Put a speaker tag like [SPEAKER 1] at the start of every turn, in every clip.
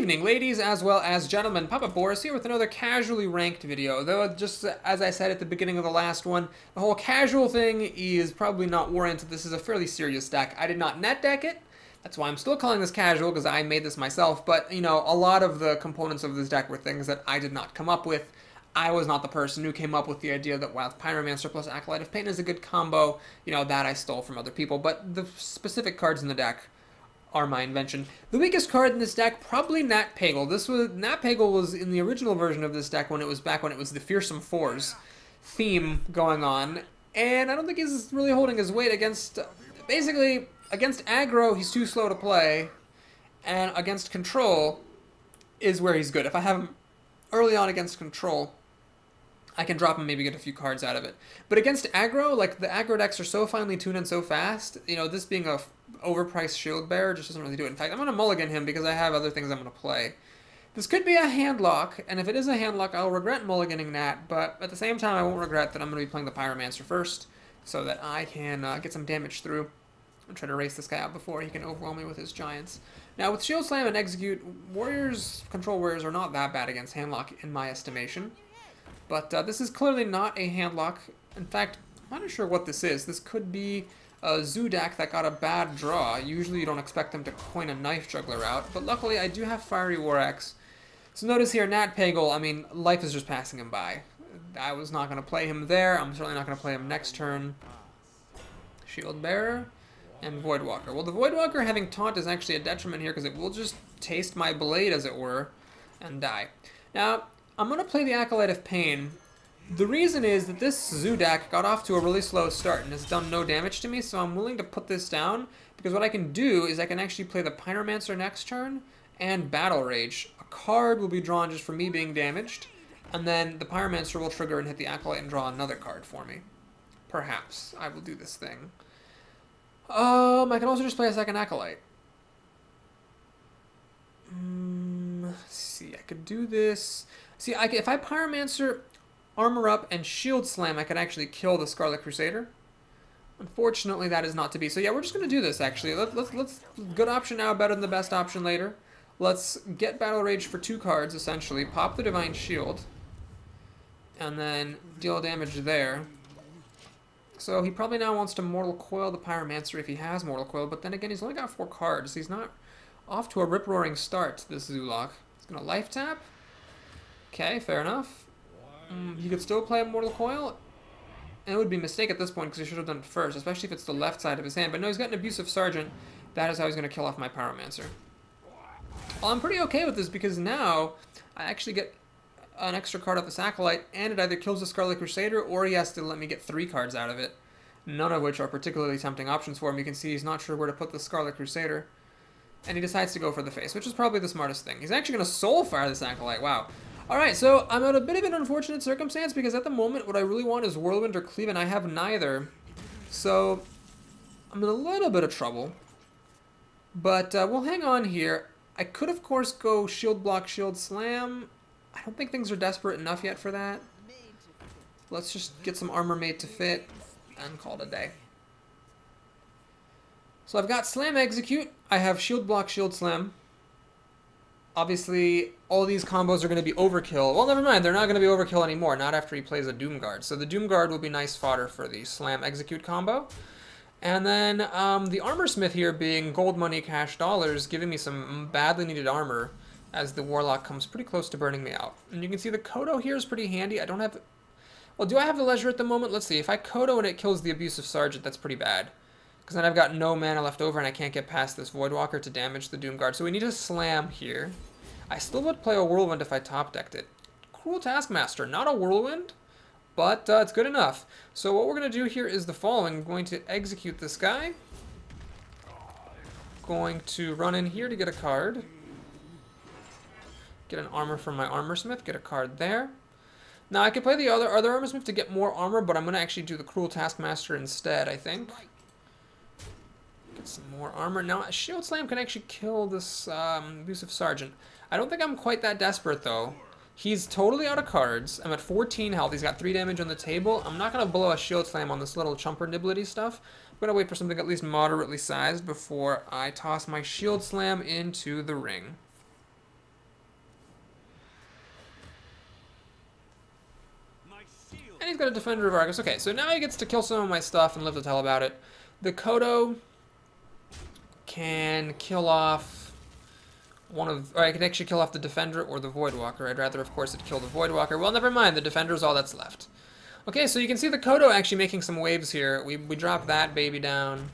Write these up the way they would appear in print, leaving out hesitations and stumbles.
[SPEAKER 1] evening, ladies as well as gentlemen. Papa Boris here with another casually ranked video. Though, just as I said at the beginning of the last one, the whole casual thing is probably not warranted. This is a fairly serious deck. I did not net deck it. That's why I'm still calling this casual, because I made this myself. But, you know, a lot of the components of this deck were things that I did not come up with. I was not the person who came up with the idea that, wow, Pyromancer plus Acolyte of Pain is a good combo. You know, that I stole from other people. But the specific cards in the deck are my invention. The weakest card in this deck, probably Nat Pagle. Nat Pagle was in the original version of this deck when it was the Fearsome Fours theme going on, and I don't think he's really holding his weight against, basically, against aggro, he's too slow to play, and against control is where he's good. If I have him early on against control, I can drop him, maybe get a few cards out of it. But against aggro, like, the aggro decks are so finely tuned and so fast, you know, this being a overpriced shield bearer just doesn't really do it. In fact, I'm going to mulligan him because I have other things I'm going to play. This could be a handlock, and if it is a handlock, I'll regret mulliganing Nat, but at the same time, I won't regret that I'm going to be playing the Pyromancer first, so that I can get some damage through and try to race this guy out before he can overwhelm me with his giants. Now, with Shield Slam and Execute, Control Warriors are not that bad against handlock, in my estimation. But this is clearly not a handlock. In fact, I'm not sure what this is. This could be a Zudak that got a bad draw. Usually you don't expect them to coin a Knife Juggler out, but luckily I do have Fiery War Axe. So notice here, Nat Pagle, I mean, life is just passing him by. I was not going to play him there. I'm certainly not going to play him next turn. Shield Bearer and Voidwalker. Well, the Voidwalker having Taunt is actually a detriment here because it will just taste my blade, as it were, and die. Now, I'm going to play the Acolyte of Pain. The reason is that this Zudak got off to a really slow start and has done no damage to me, so I'm willing to put this down, because what I can do is I can actually play the Pyromancer next turn and Battle Rage. A card will be drawn just for me being damaged, and then the Pyromancer will trigger and hit the Acolyte and draw another card for me. Perhaps I will do this thing. I can also just play a second Acolyte. Let's see, I could do this. See, if I Pyromancer, Armor Up, and Shield Slam, I could actually kill the Scarlet Crusader. Unfortunately, that is not to be. So yeah, we're just going to do this, actually. Let's good option now, better than the best option later. Let's get Battle Rage for 2 cards, essentially. Pop the Divine Shield. And then deal damage there. So he probably now wants to Mortal Coil the Pyromancer if he has Mortal Coil, but then again, he's only got 4 cards. He's not off to a rip-roaring start, this Zulok. He's going to Life Tap. Okay, fair enough. He could still play a Mortal Coil. And it would be a mistake at this point because he should have done it first, especially if it's the left side of his hand. But no, he's got an Abusive Sergeant. That is how he's going to kill off my Pyromancer. Well, I'm pretty okay with this because now I actually get an extra card off this Acolyte, and it either kills the Scarlet Crusader or he has to let me get 3 cards out of it. None of which are particularly tempting options for him. You can see he's not sure where to put the Scarlet Crusader. And he decides to go for the face, which is probably the smartest thing. He's actually going to Soul Fire this Acolyte. Wow. Alright, so I'm at a bit of an unfortunate circumstance because at the moment what I really want is Whirlwind or Cleave, and I have neither. So I'm in a little bit of trouble. But we'll hang on here. I could, of course, go Shield Block, Shield Slam. I don't think things are desperate enough yet for that. Let's just get some armor made to fit and call it a day. So I've got Slam Execute. I have Shield Block, Shield Slam. Obviously, all these combos are going to be overkill. Well, never mind. They're not going to be overkill anymore. Not after he plays a Doomguard. So the Doomguard will be nice fodder for the Slam Execute combo. And then the Armor Smith here being gold money, cash dollars, giving me some badly needed armor as the Warlock comes pretty close to burning me out. And you can see the Kodo here is pretty handy. I don't have... Well, do I have the leisure at the moment? Let's see. If I Kodo and it kills the Abusive Sergeant, that's pretty bad. Because then I've got no mana left over and I can't get past this Voidwalker to damage the Doomguard. So we need a Slam here. I still would play a Whirlwind if I top-decked it. Cruel Taskmaster, not a Whirlwind, but it's good enough. So what we're going to do here is the following. I'm going to execute this guy. Going to run in here to get a card. Get an armor from my Armor Smith, get a card there. Now I could play the other Armor Smith to get more armor, but I'm going to actually do the Cruel Taskmaster instead, I think. Get some more armor. Now, Shield Slam can actually kill this Abusive Sergeant. I don't think I'm quite that desperate, though. He's totally out of cards. I'm at 14 health. He's got 3 damage on the table. I'm not going to blow a Shield Slam on this little chumper nibblety stuff. I'm going to wait for something at least moderately sized before I toss my Shield Slam into the ring. And he's got a Defender of Argus. Okay, so now he gets to kill some of my stuff and live to tell about it. The Kodo can kill off one of... Or I can actually kill off the Defender or the Voidwalker. I'd rather, of course, it kill the Voidwalker. Well, never mind. The Defender's all that's left. Okay, so you can see the Kodo actually making some waves here. We drop that baby down.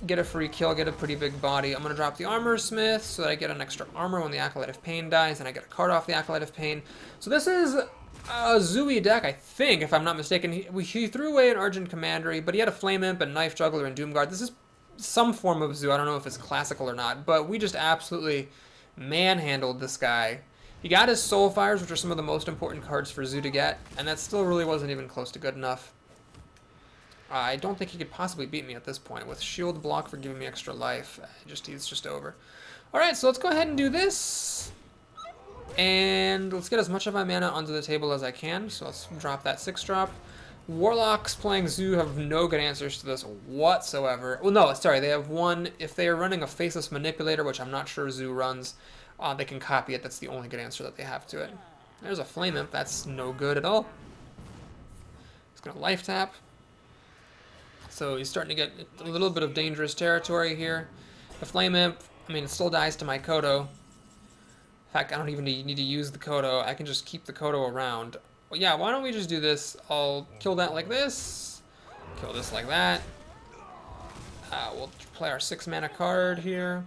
[SPEAKER 1] Get a free kill, get a pretty big body. I'm going to drop the Armor Smith so that I get an extra armor when the Acolyte of Pain dies, and I get a card off the Acolyte of Pain. So this is a Zooey deck, I think, if I'm not mistaken. He threw away an Argent Commandery, but he had a Flame Imp and Knife Juggler and Doomguard. This is some form of Zoo. I don't know if it's classical or not, but we just absolutely manhandled this guy. He got his Soul Fires, which are some of the most important cards for Zoo to get, and that still really wasn't even close to good enough. I don't think he could possibly beat me at this point. With Shield block for giving me extra life, he's just over. Alright, so let's go ahead and do this. And let's get as much of my mana onto the table as I can. So let's drop that 6-drop. Warlocks playing Zoo have no good answers to this whatsoever. Well, no, sorry, they have one. If they are running a Faceless Manipulator, which I'm not sure Zoo runs, they can copy it. That's the only good answer that they have to it. There's a Flame Imp. That's no good at all. He's going to Life Tap. So he's starting to get a little bit of dangerous territory here. The Flame Imp, I mean, it still dies to my Kodo. In fact, I don't even need to use the Kodo. I can just keep the Kodo around. Well, yeah, why don't we just do this? I'll kill that like this. Kill this like that. We'll play our 6-mana card here.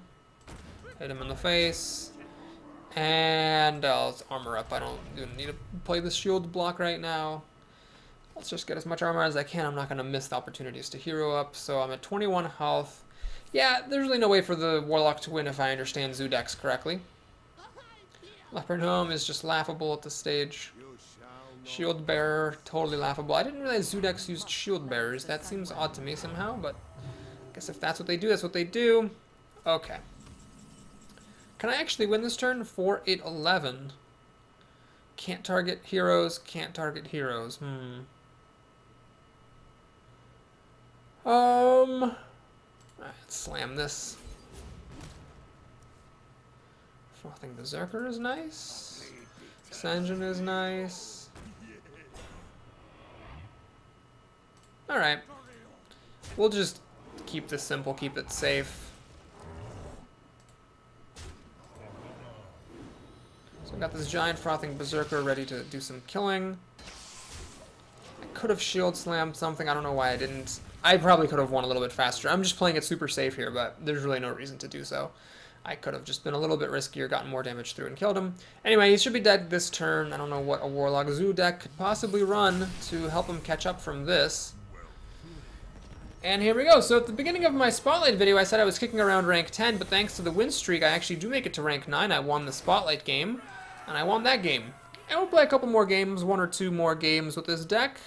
[SPEAKER 1] Hit him in the face. And let's armor up. I don't even need to play the shield block right now. Let's just get as much armor as I can. I'm not going to miss the opportunities to hero up. So I'm at 21 health. Yeah, there's really no way for the Warlock to win if I understand Zoo decks correctly. Leopard Home is just laughable at this stage. Shield Bearer, totally laughable. I didn't realize Zoo decks used Shield Bearers. That seems odd to me somehow, but I guess if that's what they do, that's what they do. Okay. Can I actually win this turn? 4, 8, 11. Can't target heroes, can't target heroes. Alright, let's slam this. Frothing Berserker is nice. Sanjin is nice. Alright. We'll just keep this simple, keep it safe. So I've got this giant Frothing Berserker ready to do some killing. I could have shield slammed something, I don't know why I didn't. I probably could have won a little bit faster. I'm just playing it super safe here, but there's really no reason to do so. I could have just been a little bit riskier, gotten more damage through and killed him. Anyway, he should be dead this turn. I don't know what a Warlock Zoo deck could possibly run to help him catch up from this. And here we go. So at the beginning of my Spotlight video, I said I was kicking around rank 10, but thanks to the win streak, I actually do make it to rank 9. I won the Spotlight game, and I won that game. And we'll play a couple more games, 1 or 2 more games with this deck.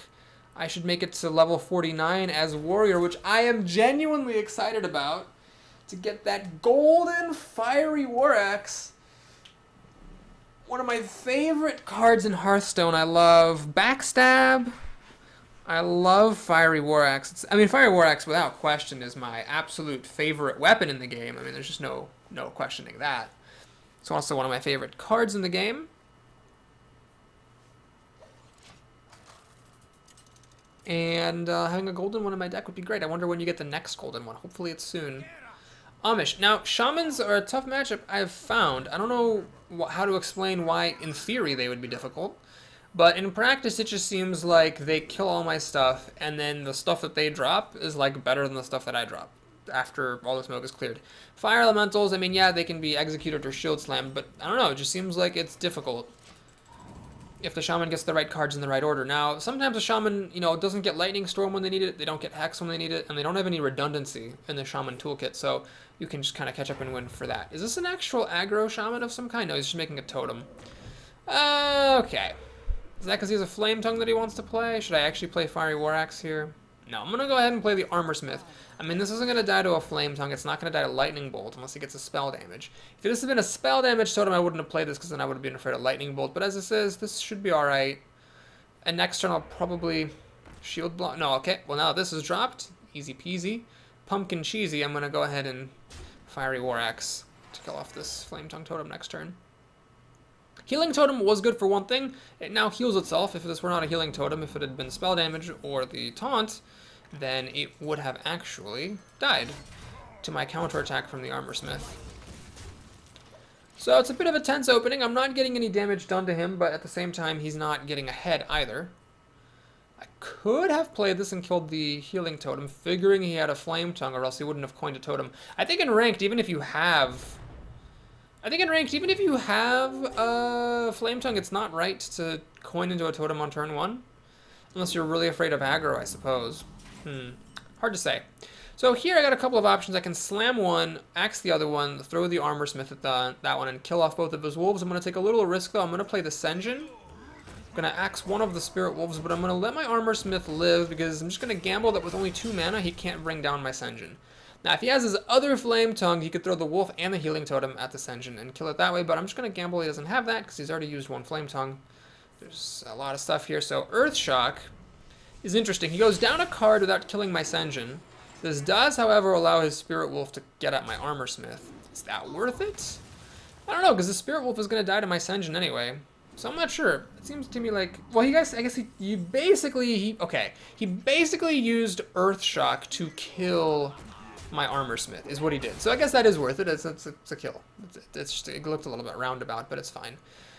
[SPEAKER 1] I should make it to level 49 as Warrior, which I am genuinely excited about. To get that golden Fiery War Axe. One of my favorite cards in Hearthstone. I love Backstab. I love Fiery War Axe. Fiery War Axe without question is my absolute favorite weapon in the game. I mean, there's just no questioning that. It's also one of my favorite cards in the game. And having a golden one in my deck would be great. I wonder when you get the next golden one. Hopefully it's soon. Amish. Now, Shamans are a tough matchup I've found. I don't know how to explain why, in theory, they would be difficult. But in practice, it just seems like they kill all my stuff, and then the stuff that they drop is, like, better than the stuff that I drop after all the smoke is cleared. Fire Elementals, I mean, yeah, they can be executed or shield slammed, but I don't know, it just seems like it's difficult if the Shaman gets the right cards in the right order. Now, sometimes a Shaman, doesn't get Lightning Storm when they need it, they don't get Hex when they need it, and they don't have any redundancy in the Shaman toolkit, so you can just kind of catch up and win for that. Is this an actual aggro Shaman of some kind? No, he's just making a totem. Okay. Is that because he has a Flame Tongue that he wants to play? Should I actually play Fiery War Axe here? No, I'm going to go ahead and play the Armor Smith. I mean, this isn't going to die to a Flame Tongue. It's not going to die to Lightning Bolt unless he gets a spell damage. If this had been a spell damage totem, I wouldn't have played this because then I would have been afraid of Lightning Bolt. But as this is, this should be alright. And next turn I'll probably shield block. No, okay. Well, now this is dropped. Easy peasy. Pumpkin cheesy. I'm going to go ahead and Fiery War Axe to kill off this Flame Tongue totem next turn. Healing Totem was good for one thing. It now heals itself. If this were not a Healing Totem, if it had been spell damage or the taunt, then it would have actually died to my counterattack from the Armorsmith. So it's a bit of a tense opening. I'm not getting any damage done to him, but at the same time, he's not getting ahead either. I could have played this and killed the Healing Totem, figuring he had a Flame Tongue, or else he wouldn't have coined a totem. I think in Ranked, even if you have Flame Tongue, it's not right to coin into a totem on turn 1. Unless you're really afraid of aggro, I suppose. Hard to say. So here I got a couple of options. I can slam one, axe the other one, throw the Armorsmith at that one, and kill off both of his wolves. I'm going to take a little risk, though. I'm going to play the Sen'jin. I'm going to axe one of the Spirit Wolves, but I'm going to let my Armorsmith live because I'm just going to gamble that with only 2 mana, he can't bring down my Sen'jin. Now, if he has his other Flame Tongue, he could throw the Wolf and the Healing Totem at the Sen'jin and kill it that way, but I'm just going to gamble he doesn't have that because he's already used 1 Flame Tongue. There's a lot of stuff here. So Earth Shock is interesting. He goes down a card without killing my Sen'jin. This does, however, allow his Spirit Wolf to get at my Armorsmith. Is that worth it? I don't know, because the Spirit Wolf is going to die to my Sen'jin anyway. So I'm not sure. It seems to me like... Well, I guess he basically used Earth Shock to kill my Armorsmith, is what he did. So I guess that is worth it. It's a kill. It looked a little bit roundabout, but it's fine.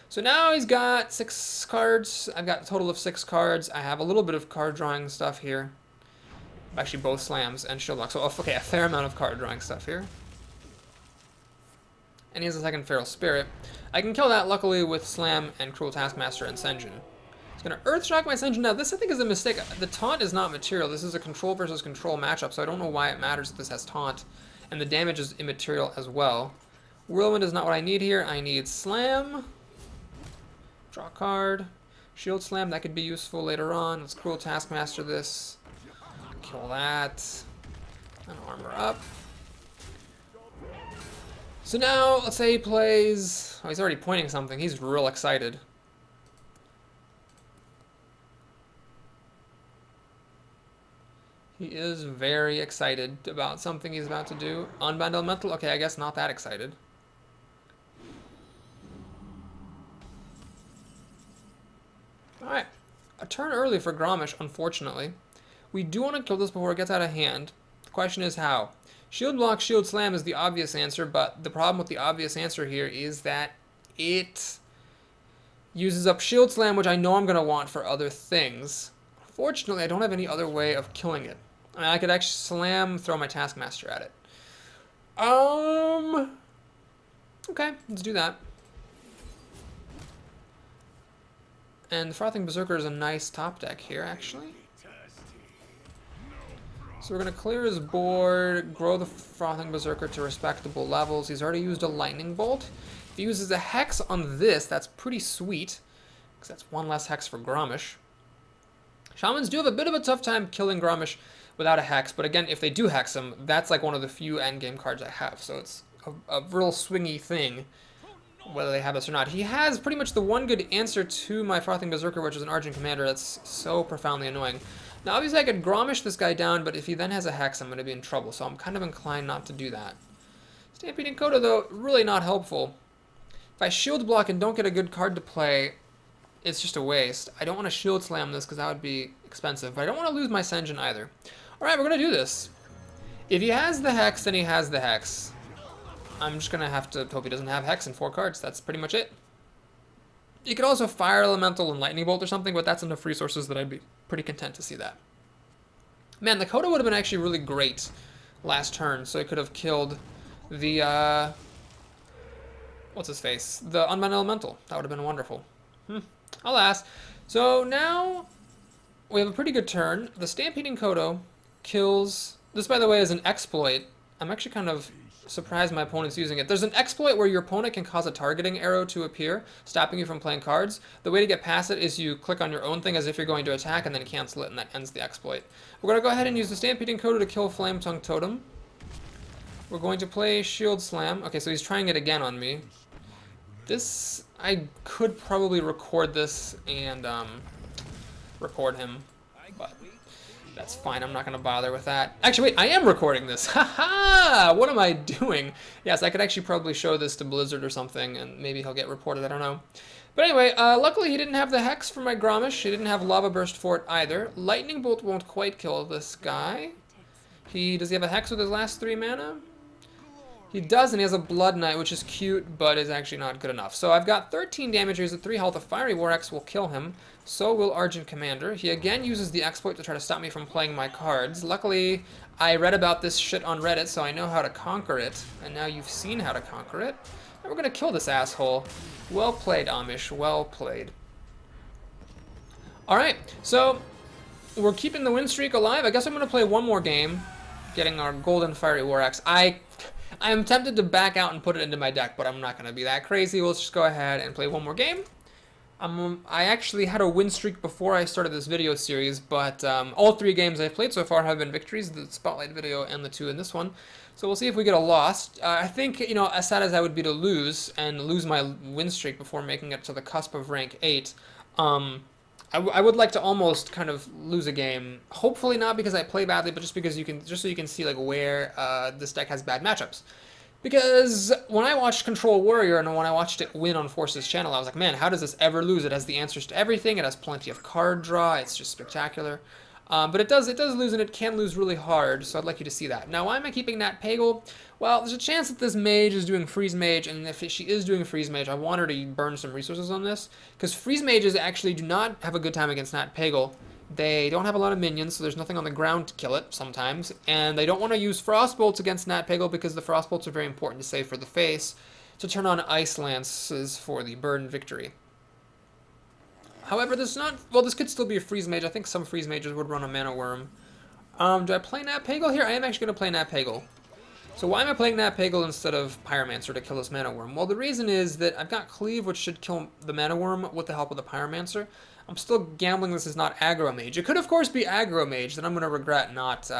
[SPEAKER 1] So now he's got 6 cards. I've got a total of 6 cards. I have a little bit of card drawing stuff here. Actually, both slams and shield block. So, okay, a fair amount of card drawing stuff here. And he has a second Feral Spirit. I can kill that, luckily, with Slam and Cruel Taskmaster and Sen'jin. He's going to Earth Shock my Sen'jin. Now, this, I think, is a mistake. The taunt is not material. This is a control versus control matchup, so I don't know why it matters that this has taunt. And the damage is immaterial as well. Whirlwind is not what I need here. I need Slam. Draw a card. Shield Slam, that could be useful later on. Let's Cruel Taskmaster this. Kill that. And armor up. So now, let's say he plays... Oh, he's already pointing something. He's real excited. He is very excited about something he's about to do. Unbound Elemental? Okay, I guess not that excited. Alright. A turn early for Grommash, unfortunately. We do want to kill this before it gets out of hand. The question is how. Shield Block, Shield Slam is the obvious answer, but the problem with the obvious answer here is that it uses up Shield Slam, which I know I'm going to want for other things. Fortunately, I don't have any other way of killing it. I mean, I could actually slam, throw my Taskmaster at it. Okay, let's do that. And the Frothing Berserker is a nice top deck here, actually. So we're going to clear his board, grow the Frothing Berserker to respectable levels. He's already used a Lightning Bolt. If he uses a Hex on this, that's pretty sweet, because that's 1 less Hex for Grommash. Shamans do have a bit of a tough time killing Grommash without a Hex, but again, if they do Hex him, that's like one of the few endgame cards I have, so it's a real swingy thing, whether they have this or not. He has pretty much the one good answer to my Frothing Berserker, which is an Argent Commander. That's so profoundly annoying. Now, obviously, I could Grommash this guy down, but if he then has a Hex, I'm going to be in trouble, so I'm kind of inclined not to do that. Stampeding Coda, though, really not helpful. If I Shield Block and don't get a good card to play, it's just a waste. I don't want to Shield Slam this because that would be expensive, but I don't want to lose my Sen'jin either. Alright, we're going to do this. If he has the Hex, then he has the Hex. I'm just going to have to hope he doesn't have Hex in 4 cards. That's pretty much it. You could also Fire Elemental and Lightning Bolt or something, but that's enough resources that I'd be pretty content to see that. Man, the Coda would have been actually really great last turn, so he could have killed the, what's his face? The Unbound Elemental. That would have been wonderful. Alas. So now we have a pretty good turn. The Stampeding Kodo kills... This, by the way, is an exploit. I'm actually kind of surprised my opponent's using it. There's an exploit where your opponent can cause a targeting arrow to appear, stopping you from playing cards. The way to get past it is you click on your own thing as if you're going to attack and then cancel it, and that ends the exploit. We're going to go ahead and use the Stampeding Kodo to kill Flame Tongue Totem. We're going to play Shield Slam. Okay, so he's trying it again on me. This, I could probably record this and record him, but That's fine, I'm not going to bother with that. Actually, wait, I am recording this. Haha! What am I doing? Yes, I could actually probably show this to Blizzard or something, and maybe he'll get reported, I don't know. But anyway, luckily he didn't have the Hex for my Gromish. He didn't have Lava Burst for it either. Lightning Bolt won't quite kill this guy. Does he have a Hex with his last 3 mana? He does, and he has a Blood Knight, which is cute, but is actually not good enough. So I've got 13 damage. He's at 3 health. A Fiery War Axe will kill him. So will Argent Commander. He again uses the exploit to try to stop me from playing my cards. Luckily, I read about this shit on Reddit, so I know how to conquer it. And now you've seen how to conquer it. And we're going to kill this asshole. Well played, Amish. Well played. Alright, so we're keeping the win streak alive. I guess I'm going to play one more game, getting our Golden Fiery War Axe. I am tempted to back out and put it into my deck, but I'm not going to be that crazy. We'll just go ahead and play one more game. I actually had a win streak before I started this video series, but all 3 games I've played so far have been victories, the Spotlight video and the 2 in this one. So we'll see if we get a loss. I think, you know, as sad as I would be to lose my win streak before making it to the cusp of rank 8, I would like to almost kind of lose a game. Hopefully not because I play badly, but just because so you can see like where this deck has bad matchups. Because when I watched Control Warrior and when I watched it win on Force's channel, I was like, man, how does this ever lose? It has the answers to everything. It has plenty of card draw. It's just spectacular. But it does lose, and it can lose really hard, so I'd like you to see that. Now, why am I keeping Nat Pagel? Well, there's a chance that this mage is doing Freeze Mage, and if she is doing Freeze Mage, I want her to burn some resources on this, because Freeze Mages actually do not have a good time against Nat Pagel. They don't have a lot of minions, so there's nothing on the ground to kill it sometimes, and they don't want to use Frost Bolts against Nat Pagel because the Frost Bolts are very important to save for the face, to turn on Ice Lances for the burn victory. However, this could still be a Freeze Mage. I think some Freeze Mages would run a Mana Worm. Do I play Nat Pagel here? I am actually going to play Nat Pagel. So why am I playing Nat Pagel instead of Pyromancer to kill this Mana Worm? Well, the reason is that I've got Cleave, which should kill the Mana Worm with the help of the Pyromancer. I'm still gambling this is not Aggro Mage. It could, of course, be Aggro Mage. Then I'm going to regret not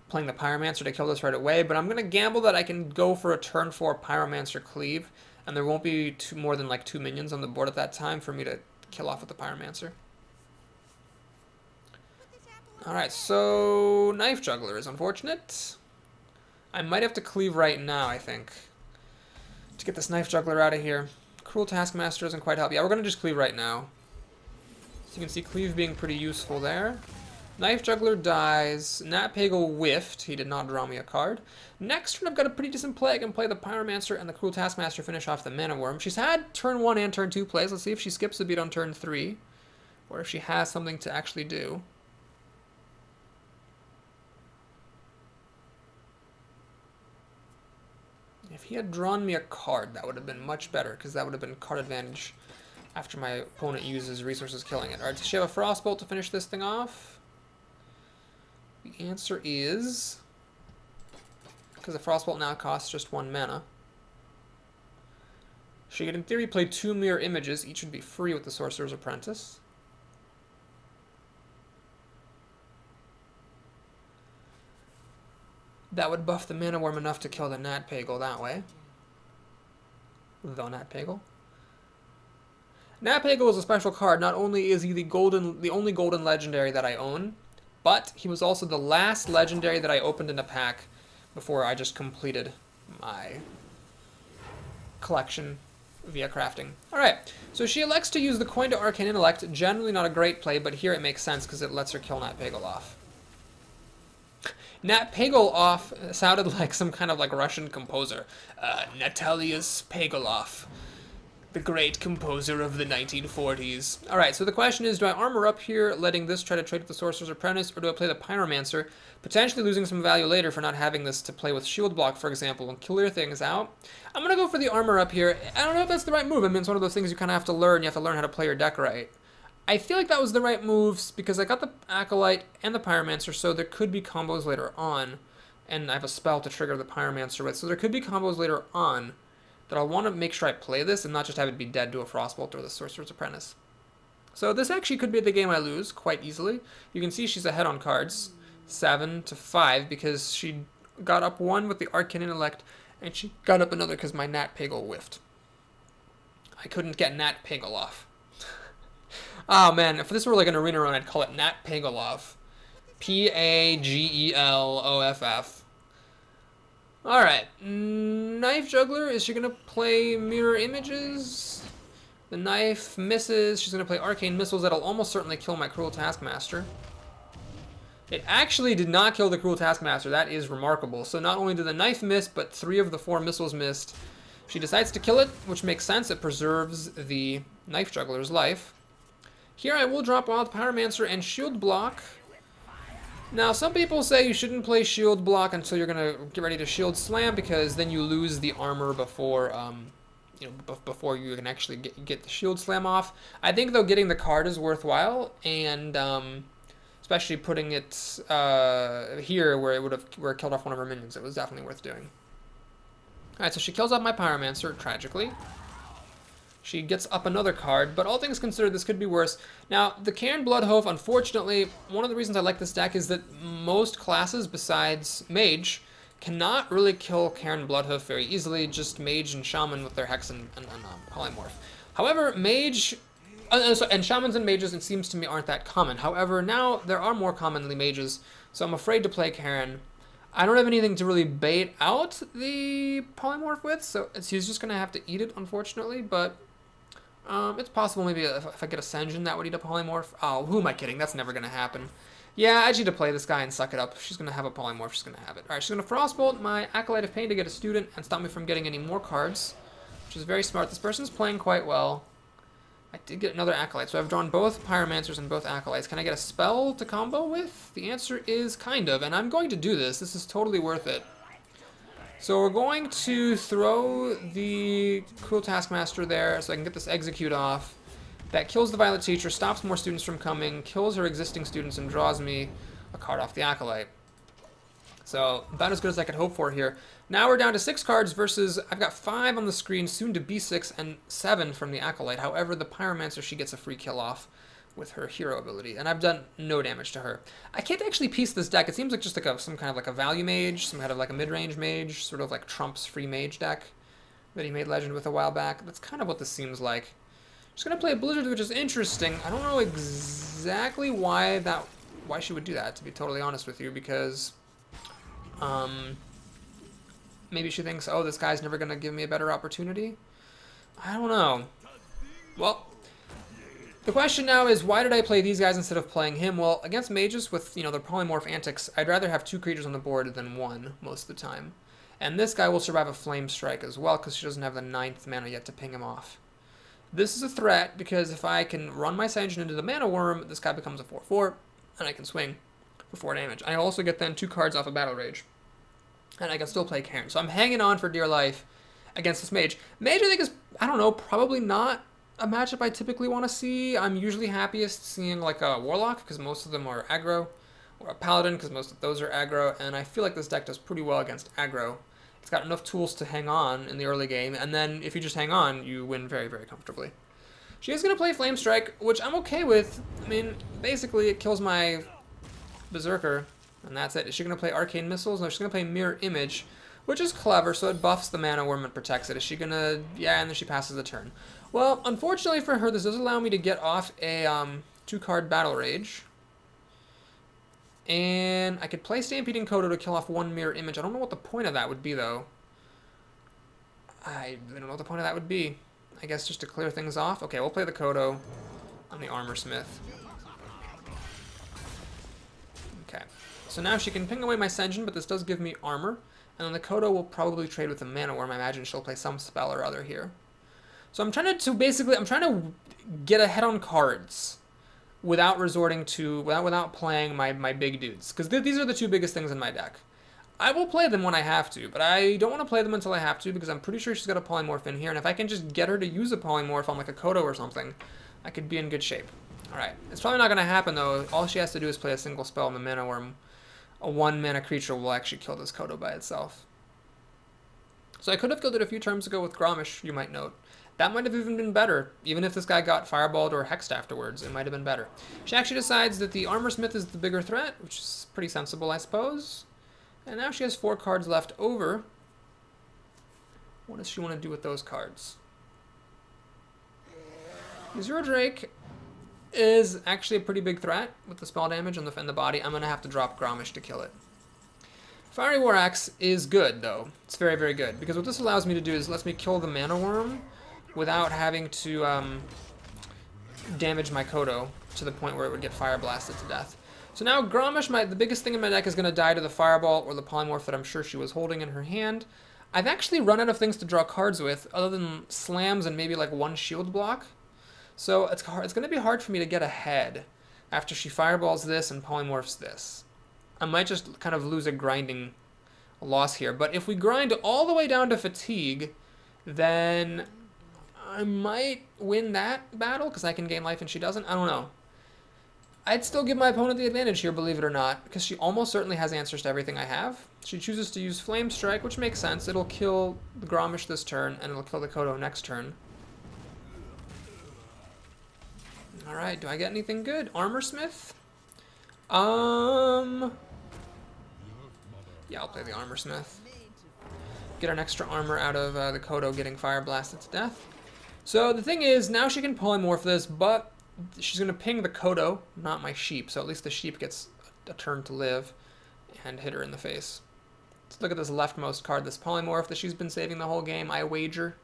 [SPEAKER 1] playing the Pyromancer to kill this right away. But I'm going to gamble that I can go for a turn 4 Pyromancer Cleave. And there won't be more than like 2 minions on the board at that time for me to kill off with the Pyromancer. Alright, so Knife Juggler is unfortunate. I might have to Cleave right now, I think, to get this Knife Juggler out of here. Cruel Taskmaster doesn't quite help. Yeah, we're going to just Cleave right now. So you can see Cleave being pretty useful there. Knife Juggler dies. Nat Pagel whiffed. He did not draw me a card. Next turn, I've got a pretty decent play. I can play the Pyromancer and the Cruel Taskmaster finish off the Mana Worm. She's had turn 1 and turn 2 plays. Let's see if she skips a beat on turn 3, or if she has something to actually do. If he had drawn me a card, that would have been much better, because that would have been card advantage after my opponent uses resources killing it. Alright, does she have a Frostbolt to finish this thing off? The answer is, because the Frostbolt now costs just 1 mana. She could, in theory, play 2 Mirror Images. Each would be free with the Sorcerer's Apprentice. That would buff the Mana Worm enough to kill the Nat Pagel that way. The Nat Pagel. Nat Pagel is a special card. Not only is he the only golden legendary that I own, but he was also the last legendary that I opened in a pack before I just completed my collection via crafting. Alright, so she elects to use the Coin to Arcane Intellect. Generally not a great play, but here it makes sense because it lets her kill Nat Pagel off. Nat Pagel off sounded like some kind of like Russian composer. Natalius Pagolov, the great composer of the 1940s. Alright, so the question is, do I armor up here, letting this try to trade with the Sorcerer's Apprentice, or do I play the Pyromancer, potentially losing some value later for not having this to play with Shield Block, for example, and clear things out? I'm going to go for the armor up here. I don't know if that's the right move. I mean, it's one of those things you kind of have to learn. You have to learn how to play your deck right. I feel like that was the right moves because I got the Acolyte and the Pyromancer, so there could be combos later on, and I have a spell to trigger the Pyromancer with, so there could be combos later on that I'll want to make sure I play this and not just have it be dead to a Frostbolt or the Sorcerer's Apprentice. So this actually could be the game I lose quite easily. You can see she's ahead on cards, 7-5, because she got up 1 with the Arcane Intellect, and she got up another because my Nat Pagel whiffed. I couldn't get Nat Pagel off. Oh man, if this were like an arena run, I'd call it Nat Pagel off. P-A-G-E-L-O-F-F. Alright. Knife Juggler, is she going to play Mirror Images? The knife misses. She's going to play Arcane Missiles. That'll almost certainly kill my Cruel Taskmaster. It actually did not kill the Cruel Taskmaster. That is remarkable. So not only did the knife miss, but 3 of the 4 missiles missed. She decides to kill it, which makes sense. It preserves the Knife Juggler's life. Here I will drop Wild Pyromancer and Shield Block. Now, some people say you shouldn't play Shield Block until you're going to get ready to Shield Slam, because then you lose the armor before, before you can actually get the Shield Slam off. I think, though, getting the card is worthwhile, and especially putting it here where it killed off one of her minions. It was definitely worth doing. Alright, so she kills off my Pyromancer, tragically. She gets up another card, but all things considered, this could be worse. Now, the Cairn Bloodhoof, unfortunately, one of the reasons I like this deck is that most classes besides Mage cannot really kill Cairn Bloodhoof very easily, just Mage and Shaman with their Hex and Polymorph. However, Mage... and Shamans and Mages, it seems to me, aren't that common. However, now there are more commonly Mages, so I'm afraid to play Cairn. I don't have anything to really bait out the Polymorph with, so he's just going to have to eat it, unfortunately, but... it's possible maybe if I get Ascension, that would eat a Polymorph. Oh, who am I kidding? That's never going to happen. Yeah, I just need to play this guy and suck it up. If she's going to have a Polymorph, she's going to have it. Alright, she's going to Frostbolt my Acolyte of Pain to get a student and stop me from getting any more cards, which is very smart. This person's playing quite well. I did get another Acolyte, so I've drawn both Pyromancers and both Acolytes. Can I get a spell to combo with? The answer is kind of, and I'm going to do this. This is totally worth it. So we're going to throw the Cruel Taskmaster there so I can get this Execute off. That kills the Violet Teacher, stops more students from coming, kills her existing students, and draws me a card off the Acolyte. So about as good as I could hope for here. Now we're down to 6 cards versus, I've got 5 on the screen, soon to be 6, and 7 from the Acolyte. However, the Pyromancer, she gets a free kill off with her hero ability, and I've done no damage to her. I can't actually piece this deck. It seems like just like some kind of like a value mage, some kind of like a mid-range mage, sort of like Trump's free mage deck that he made legend with a while back. That's kind of what this seems like. Just gonna play a Blizzard, which is interesting. I don't know exactly why she would do that, to be totally honest with you, because maybe she thinks, oh, this guy's never gonna give me a better opportunity. I don't know. Well, the question now is, why did I play these guys instead of playing him? Well, against mages with, their polymorph antics, I'd rather have 2 creatures on the board than 1 most of the time. And this guy will survive a Flame Strike as well, because she doesn't have the 9th mana yet to ping him off. This is a threat, because if I can run my Sanction into the Mana Worm, this guy becomes a 4/4, and I can swing for 4 damage. I also get then 2 cards off of Battle Rage, and I can still play Cairn. So I'm hanging on for dear life against this mage. Mage, I think, is, I don't know, probably not a matchup I typically want to see. I'm usually happiest seeing like a Warlock, because most of them are aggro, or a Paladin, because most of those are aggro, and I feel like this deck does pretty well against aggro. It's got enough tools to hang on in the early game, and then if you just hang on, you win very, very comfortably. She is going to play Flame Strike, which I'm okay with. I mean, basically it kills my Berserker, and that's it. Is she going to play Arcane Missiles? No, she's going to play Mirror Image, which is clever, so it buffs the Mana Worm and protects it. Is she going to... yeah, and then she passes the turn. Well, unfortunately for her, this does allow me to get off a 2-card Battle Rage. And I could play Stampeding Kodo to kill off 1 Mirror Image. I don't know what the point of that would be, though. I don't know what the point of that would be. I guess just to clear things off. Okay, we'll play the Kodo on the Armor Smith. Okay. So now she can ping away my Senjin, but this does give me armor. And then the Kodo will probably trade with the Mana Worm. I imagine she'll play some spell or other here. So I'm trying to get ahead on cards without resorting to, without playing my big dudes. Because these are the 2 biggest things in my deck. I will play them when I have to, but I don't want to play them until I have to, because I'm pretty sure she's got a Polymorph in here, and if I can just get her to use a Polymorph on like a Kodo or something, I could be in good shape. Alright, it's probably not going to happen though. All she has to do is play a single spell in the Mana Worm. A 1-mana creature will actually kill this Kodo by itself. So I could have killed it a few turns ago with Gromish, you might note. That might have even been better. Even if this guy got Fireballed or Hexed afterwards, it might have been better. She actually decides that the Armor Smith is the bigger threat, which is pretty sensible, I suppose. And now she has 4 cards left over. What does she want to do with those cards? Zero Drake. is actually a pretty big threat with the spell damage and the body. I'm going to have to drop Gromish to kill it. Fiery War Axe is good, though. It's very, very good. Because what this allows me to do is lets me kill the Mana Worm without having to damage my Kodo to the point where it would get Fire Blasted to death. So now Gromish, the biggest thing in my deck, is going to die to the Fireball or the Polymorph that I'm sure she was holding in her hand. I've actually run out of things to draw cards with, other than slams and maybe like one shield block. So it's going to be hard for me to get ahead after she Fireballs this and Polymorphs this. I might just kind of lose a grinding loss here. But if we grind all the way down to Fatigue, then I might win that battle because I can gain life and she doesn't. I don't know. I'd still give my opponent the advantage here, believe it or not, because she almost certainly has answers to everything I have. She chooses to use Flame Strike, which makes sense. It'll kill the Gromish this turn, and it'll kill the Kodo next turn. Alright, do I get anything good? Armor Smith? Yeah, I'll play the Armor Smith. Get an extra armor out of the Kodo getting Fire Blasted to death. So the thing is, now she can Polymorph this, but she's going to ping the Kodo, not my sheep, so at least the sheep gets a turn to live and hit her in the face. Let's look at this leftmost card, this Polymorph that she's been saving the whole game, I wager.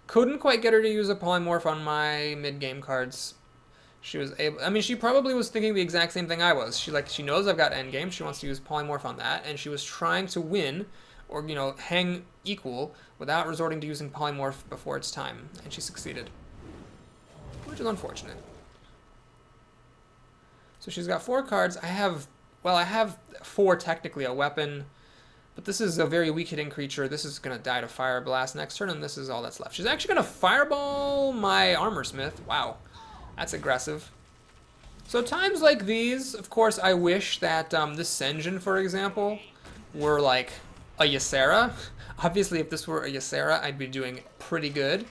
[SPEAKER 1] Couldn't quite get her to use a Polymorph on my mid-game cards. She was able, I mean, she probably was thinking the exact same thing I was. She knows I've got endgame, she wants to use Polymorph on that, and she was trying to win, or, you know, hang equal, without resorting to using Polymorph before it's time, and she succeeded. Which is unfortunate. So she's got 4 cards. I have 4 technically, a weapon, but this is a very weak hitting creature. This is going to die to Fire Blast next turn, and this is all that's left. She's actually going to Fireball my Armor Smith. Wow, that's aggressive. So times like these, of course, I wish that this Senjin, for example, were like a Ysera. Obviously, if this were a Ysera, I'd be doing pretty good.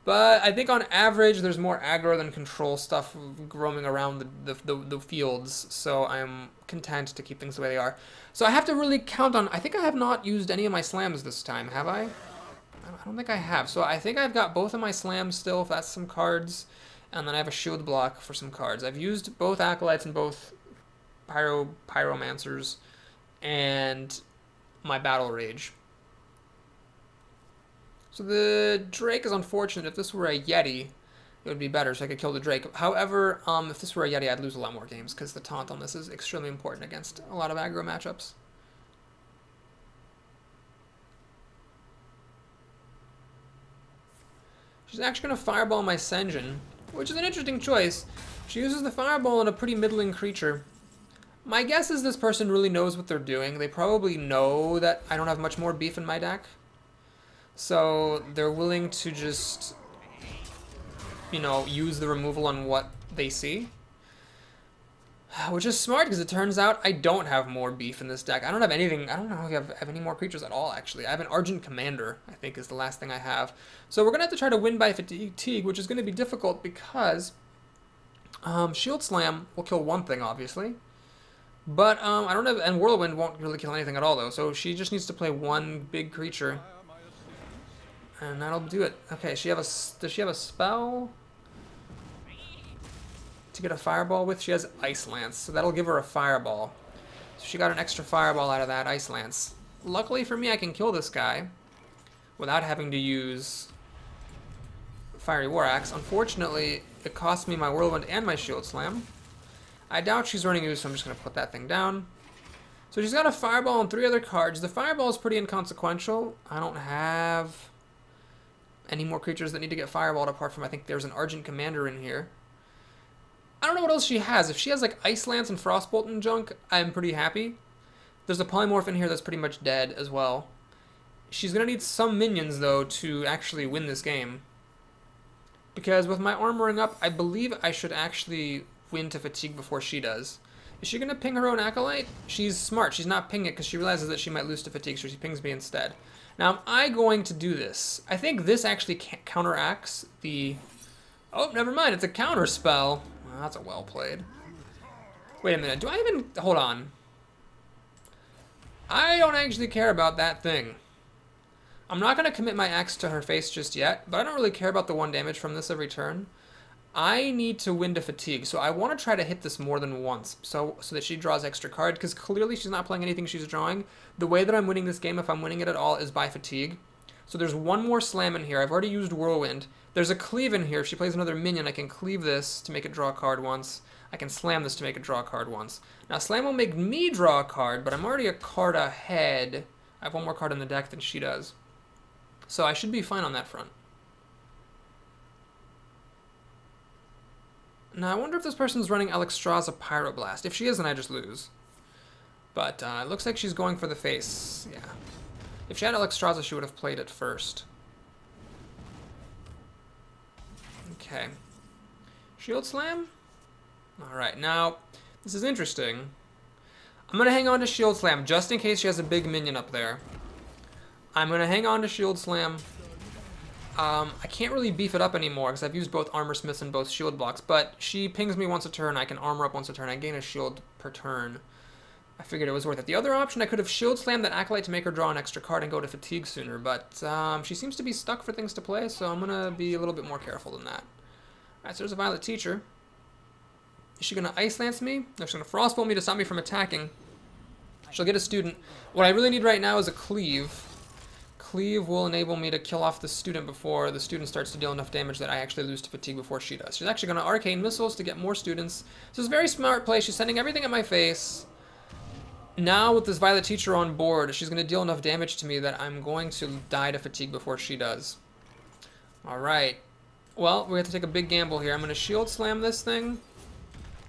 [SPEAKER 1] But I think on average, there's more aggro than control stuff roaming around the fields, so I'm content to keep things the way they are. So I have to really count on, I think I have not used any of my slams this time, have I? I don't think I have. So I think I've got both of my slams still, if that's some cards, and then I have a shield block for some cards. I've used both Acolytes and both Pyromancers, and my Battle Rage. So the Drake is unfortunate. If this were a Yeti, it would be better, so I could kill the Drake. However, if this were a Yeti, I'd lose a lot more games, because the taunt on this is extremely important against a lot of aggro matchups. She's actually going to Fireball my Senjin, which is an interesting choice. She uses the Fireball on a pretty middling creature. My guess is this person really knows what they're doing. They probably know that I don't have much more beef in my deck. So they're willing to just, you know, use the removal on what they see. Which is smart, because it turns out I don't have more beef in this deck. I don't have anything, I don't know if I have any more creatures at all, actually. I have an Argent Commander, I think, is the last thing I have. So we're going to have to try to win by fatigue, which is going to be difficult because Shield Slam will kill one thing, obviously. But I don't have, and Whirlwind won't really kill anything at all, though. So she just needs to play one big creature. And that'll do it. Okay, does she have a spell to get a fireball with? She has Ice Lance, so that'll give her a fireball. So she got an extra fireball out of that Ice Lance. Luckily for me, I can kill this guy without having to use Fiery War Axe. Unfortunately, it cost me my Whirlwind and my Shield Slam. I doubt she's running use, so I'm just going to put that thing down. So she's got a fireball and 3 other cards. The fireball is pretty inconsequential. I don't have any more creatures that need to get fireballed apart from, I think there's an Argent Commander in here. I don't know what else she has. If she has like Ice Lance and Frostbolt and junk, I'm pretty happy. There's a Polymorph in here that's pretty much dead as well. She's going to need some minions, though, to actually win this game. Because with my armoring up, I believe I should actually win to fatigue before she does. Is she going to ping her own Acolyte? She's smart. She's not pinging it because she realizes that she might lose to fatigue, so she pings me instead. Now, am I going to do this? I think this actually counteracts the... Oh, never mind. It's a counter spell. Well, that's a well played. Wait a minute. Do I even... Hold on. I don't actually care about that thing. I'm not going to commit my axe to her face just yet, but I don't really care about the 1 damage from this every turn. I need to win to fatigue, so I want to try to hit this more than once, so that she draws extra card, because clearly she's not playing anything she's drawing. The way that I'm winning this game, if I'm winning it at all, is by fatigue. So there's one more slam in here. I've already used Whirlwind. There's a cleave in here. If she plays another minion, I can cleave this to make it draw a card once. I can slam this to make it draw a card once. Now, slam will make me draw a card, but I'm already a card ahead. I have one more card in the deck than she does. So I should be fine on that front. Now, I wonder if this person's running Alexstrasza Pyroblast. If she is, then I just lose. But it looks like she's going for the face. Yeah. If she had Alexstrasza, she would have played it first. Okay. Shield Slam? Alright, now, this is interesting. I'm going to hang on to Shield Slam just in case she has a big minion up there. I'm going to hang on to Shield Slam. I can't really beef it up anymore because I've used both Armor Smiths and both shield blocks, but she pings me once a turn, I can armor up once a turn, I gain a shield per turn. I figured it was worth it. The other option, I could have Shield Slammed that Acolyte to make her draw an extra card and go to fatigue sooner, but she seems to be stuck for things to play, so I'm going to be a little bit more careful than that. Alright, so there's a Violet Teacher. Is she going to Ice Lance me? No, she's going to Frostbolt me to stop me from attacking. She'll get a student. What I really need right now is a Cleave. Cleave will enable me to kill off the student before the student starts to deal enough damage that I actually lose to fatigue before she does. She's actually going to Arcane Missiles to get more students. So it's a very smart play. She's sending everything at my face. Now with this Violet Teacher on board, she's going to deal enough damage to me that I'm going to die to fatigue before she does. Alright. Well, we have to take a big gamble here. I'm going to Shield Slam this thing,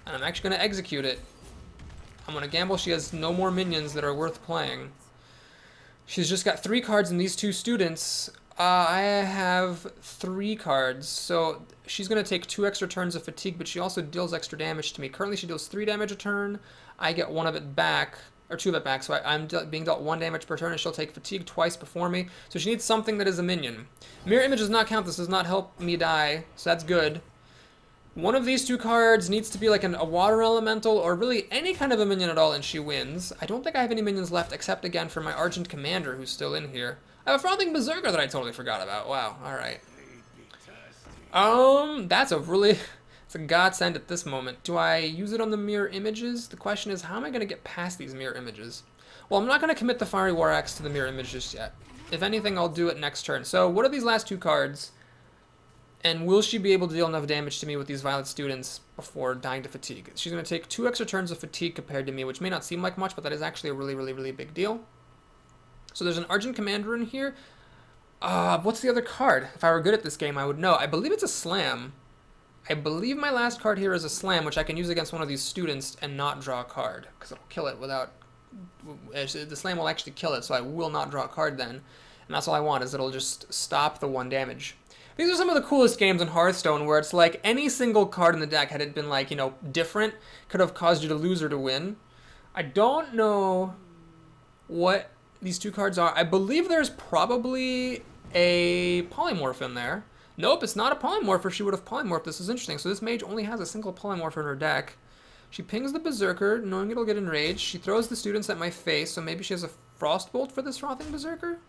[SPEAKER 1] and I'm actually going to execute it. I'm going to gamble she has no more minions that are worth playing. She's just got 3 cards in these 2 students. I have 3 cards, so she's going to take 2 extra turns of fatigue, but she also deals extra damage to me. Currently she deals 3 damage a turn. I get 1 of it back, or 2 of it back, so I'm being dealt 1 damage per turn, and she'll take fatigue twice before me. So she needs something that is a minion. Mirror Image does not count. This does not help me die, so that's good. One of these 2 cards needs to be like a water elemental or really any kind of a minion at all, and she wins. I don't think I have any minions left except, again, for my Argent Commander, who's still in here. I have a Frothing Berserker that I totally forgot about. Wow, alright. That's it's a godsend at this moment. Do I use it on the Mirror Images? The question is, how am I going to get past these Mirror Images? Well, I'm not going to commit the Fiery War Axe to the Mirror Image just yet. If anything, I'll do it next turn. So, what are these last 2 cards? And will she be able to deal enough damage to me with these Violet students before dying to fatigue? She's going to take 2 extra turns of fatigue compared to me, which may not seem like much, but that is actually a really, really, really big deal. So there's an Argent Commander in here. What's the other card? If I were good at this game, I would know. I believe it's a Slam. I believe my last card here is a Slam, which I can use against one of these students and not draw a card, because it'll kill it without... The Slam will actually kill it, so I will not draw a card then. And that's all I want, is it'll just stop the 1 damage. These are some of the coolest games in Hearthstone where it's like any single card in the deck, had it been like, you know, different, could have caused you to lose or to win. I don't know what these 2 cards are. I believe there's probably a Polymorph in there. Nope, it's not a Polymorph, or she would have Polymorphed. This is interesting. So this mage only has a single Polymorph in her deck. She pings the Berserker, knowing it'll get enraged. She throws the students at my face, so maybe she has a Frostbolt for this Frothing Berserker?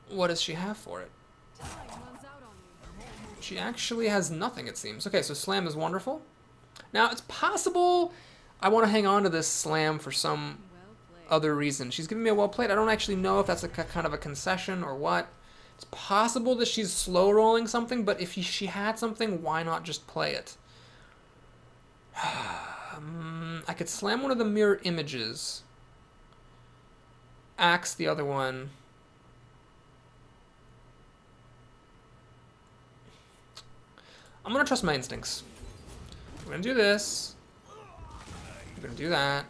[SPEAKER 1] What does she have for it? She actually has nothing, it seems. Okay, so Slam is wonderful. Now, it's possible I want to hang on to this Slam for some other reason. She's giving me a well played. I don't actually know if that's a kind of a concession or what. It's possible that she's slow rolling something, but if she had something, why not just play it? I could Slam one of the Mirror Images. Axe the other one. I'm going to trust my instincts. I'm going to do this. I'm going to do that.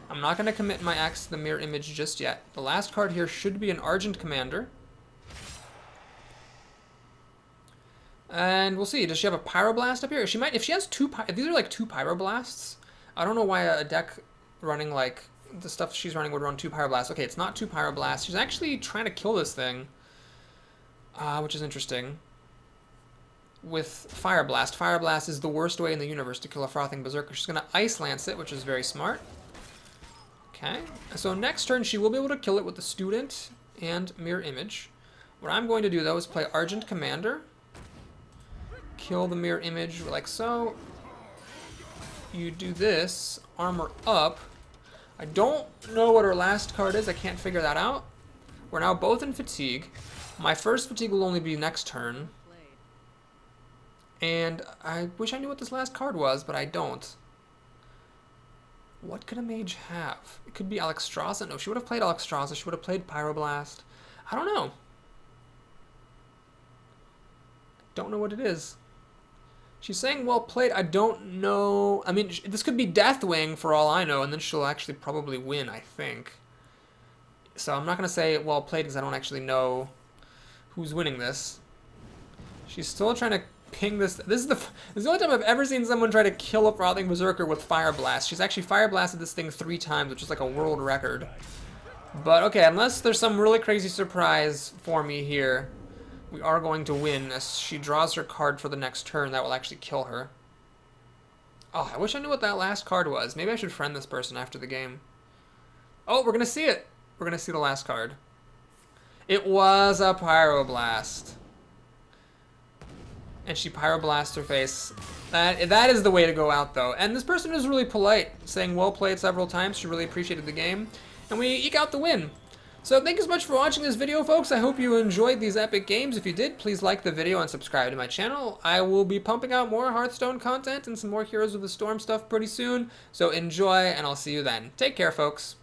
[SPEAKER 1] I'm not going to commit my axe to the Mirror Image just yet. The last card here should be an Argent Commander. And we'll see. Does she have a Pyroblast up here? She might. If she has 2... If these are like 2 Pyroblasts, I don't know why a deck running like the stuff she's running would run 2 Pyroblasts. Okay, it's not 2 Pyroblasts. She's actually trying to kill this thing, which is interesting. With Fire Blast. Fire Blast is the worst way in the universe to kill a Frothing Berserker. She's going to Ice Lance it, which is very smart. Okay, so next turn she will be able to kill it with the Student and Mirror Image. What I'm going to do, though, is play Argent Commander. kill the mirror image like so. You do this, armor up. I don't know what her last card is. I can't figure that out. We're now both in fatigue. My first fatigue will only be next turn. And I wish I knew what this last card was, but I don't. What could a mage have? It could be Alexstrasza. No, she would have played Alexstrasza. She would have played Pyroblast. I don't know. Don't know what it is. She's saying well played. I don't know. I mean, this could be Deathwing for all I know, and then she'll actually probably win, I think. So I'm not going to say well played because I don't actually know who's winning this. She's still trying to ping this. This is the only time I've ever seen someone try to kill a Frothing Berserker with Fire Blast. She's actually Fire Blasted this thing 3 times, which is like a world record. But okay, unless there's some really crazy surprise for me here, we are going to win as she draws her card for the next turn. That will actually kill her. Oh, I wish I knew what that last card was. Maybe I should friend this person after the game. Oh, we're going to see it. We're going to see the last card. It was a Pyroblast. And she Pyroblasts her face. That is the way to go out, though. And this person is really polite, saying well played several times. She really appreciated the game. And we eke out the win. So thank you so much for watching this video, folks. I hope you enjoyed these epic games. If you did, please like the video and subscribe to my channel. I will be pumping out more Hearthstone content and some more Heroes of the Storm stuff pretty soon. So enjoy, and I'll see you then. Take care, folks.